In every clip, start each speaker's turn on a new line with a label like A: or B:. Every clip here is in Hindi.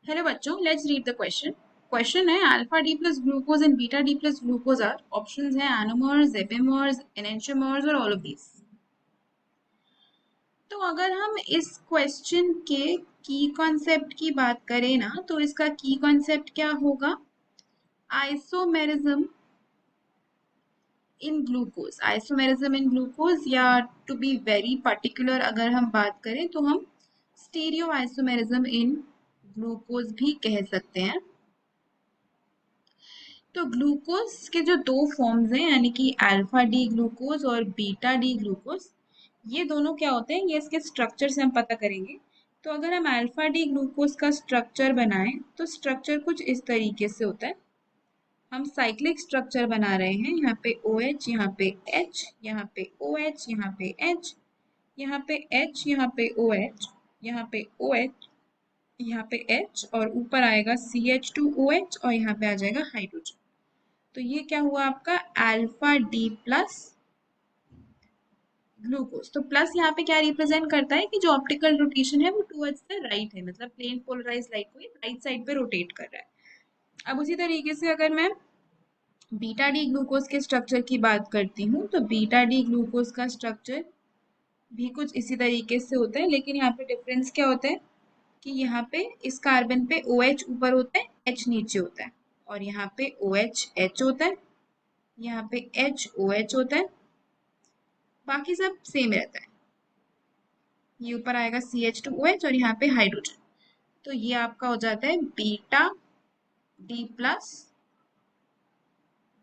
A: हेलो बच्चों, let's read the question. Question है alpha D plus glucose and beta D plus glucose are options हैं एनोमर्स, एपिमर्स, एनेंटियोमर्स और ऑल ऑफ दीज। तो अगर हम इस क्वेश्चन के की कॉन्सेप्ट की बात करें ना, तो इसका की कॉन्सेप्ट क्या होगा? Isomerism in glucose. Isomerism in glucose, या टू बी वेरी पर्टिकुलर अगर हम बात करें तो हम स्टीरियो आइसोमेरिज्म इन ग्लूकोज भी कह सकते हैं। तो ग्लूकोज के जो दो फॉर्म्स हैं, यानी कि अल्फा डी ग्लूकोज और बीटा डी ग्लूकोज, ये दोनों क्या होते हैं, ये इसके स्ट्रक्चर से हम पता करेंगे। तो अगर हम अल्फा डी ग्लूकोज का स्ट्रक्चर बनाएं तो स्ट्रक्चर कुछ इस तरीके से होता है। हम साइक्लिक स्ट्रक्चर बना रहे हैं। यहाँ पे OH, यहाँ पे H, यहाँ पे OH, यहाँ पे H, यहाँ पे H, यहाँ पे OH, यहाँ पे OH, यहाँ पे H, और ऊपर आएगा CH2OH और यहाँ पे आ जाएगा हाइड्रोजन। तो ये क्या हुआ आपका अल्फा डी प्लस ग्लूकोज। तो प्लस यहाँ पे क्या रिप्रेजेंट करता है कि जो ऑप्टिकल रोटेशन है वो टुवर्ड्स द राइट है, मतलब प्लेन पोलराइज लाइट को राइट साइड पे रोटेट कर रहा है। अब उसी तरीके से अगर मैं बीटा डी ग्लूकोज के स्ट्रक्चर की बात करती हूँ, तो बीटा डी ग्लूकोज का स्ट्रक्चर भी कुछ इसी तरीके से होता है, लेकिन यहाँ पे डिफरेंस क्या होता है कि यहाँ पे इस कार्बन पे OH ऊपर होता है, H नीचे होता है, और यहाँ पे OH H होता है, यहाँ पे HOH होता है, बाकी सब सेम रहता है। ये ऊपर आएगा CH2OH और यहाँ पे हाइड्रोजन। तो ये आपका हो जाता है बीटा डी प्लस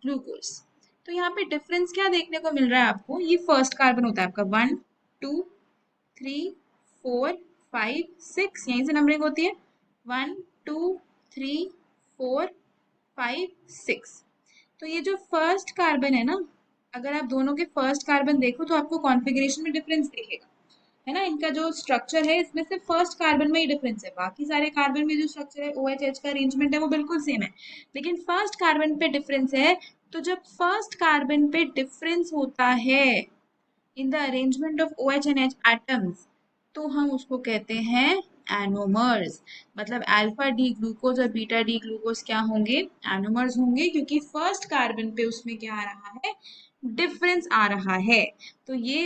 A: ग्लूकोज। तो यहाँ पे डिफरेंस क्या देखने को मिल रहा है आपको? ये फर्स्ट कार्बन होता है आपका 1 2 3 4 5 6, यहीं से नंबरिंग होती है 1 2 3 4 5 6। तो ये जो फर्स्ट कार्बन है ना, अगर आप दोनों के फर्स्ट कार्बन देखो तो आपको कॉन्फ़िगरेशन में डिफरेंस दिखेगा, है ना। इनका जो स्ट्रक्चर है इसमें से फर्स्ट कार्बन में ही डिफरेंस है, बाकी सारे कार्बन में जो स्ट्रक्चर है OH का अरेंजमेंट है वो बिल्कुल सेम है, लेकिन फर्स्ट कार्बन पे डिफरेंस है। तो जब फर्स्ट कार्बन पे डिफरेंस होता है in the arrangement of OH and H atoms, तो हम उसको कहते हैं एनोमर्स। मतलब अल्फा डी ग्लूकोज और बीटा डी ग्लूकोज क्या होंगे? एनोमर्स होंगे, क्योंकि फर्स्ट कार्बन पे उसमें क्या आ रहा है? डिफरेंस आ रहा है। तो ये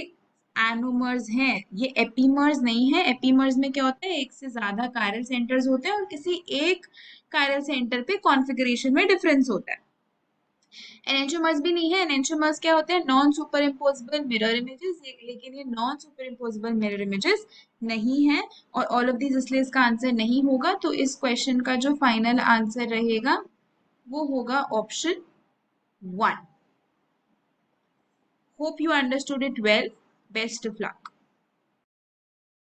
A: एनोमर्स हैं, ये एपीमर्स नहीं है। एपीमर्स में क्या होता है, एक से ज्यादा कायरल सेंटर्स होते हैं और किसी एक कायरल सेंटर पे कॉन्फ़िगरेशन में डिफरेंस होता है। एनेंटियोमर्स भी नहीं है। एनेंटियोमर्स क्या होते हैं? Non super imposable mirror images, लेकिन ये non super imposable mirror images नहीं है। और ऑल ऑफ दीज इसलिए इसका आंसर नहीं होगा। तो इस क्वेश्चन का जो फाइनल आंसर रहेगा वो होगा option 1। Hope you understood it well. Best of luck.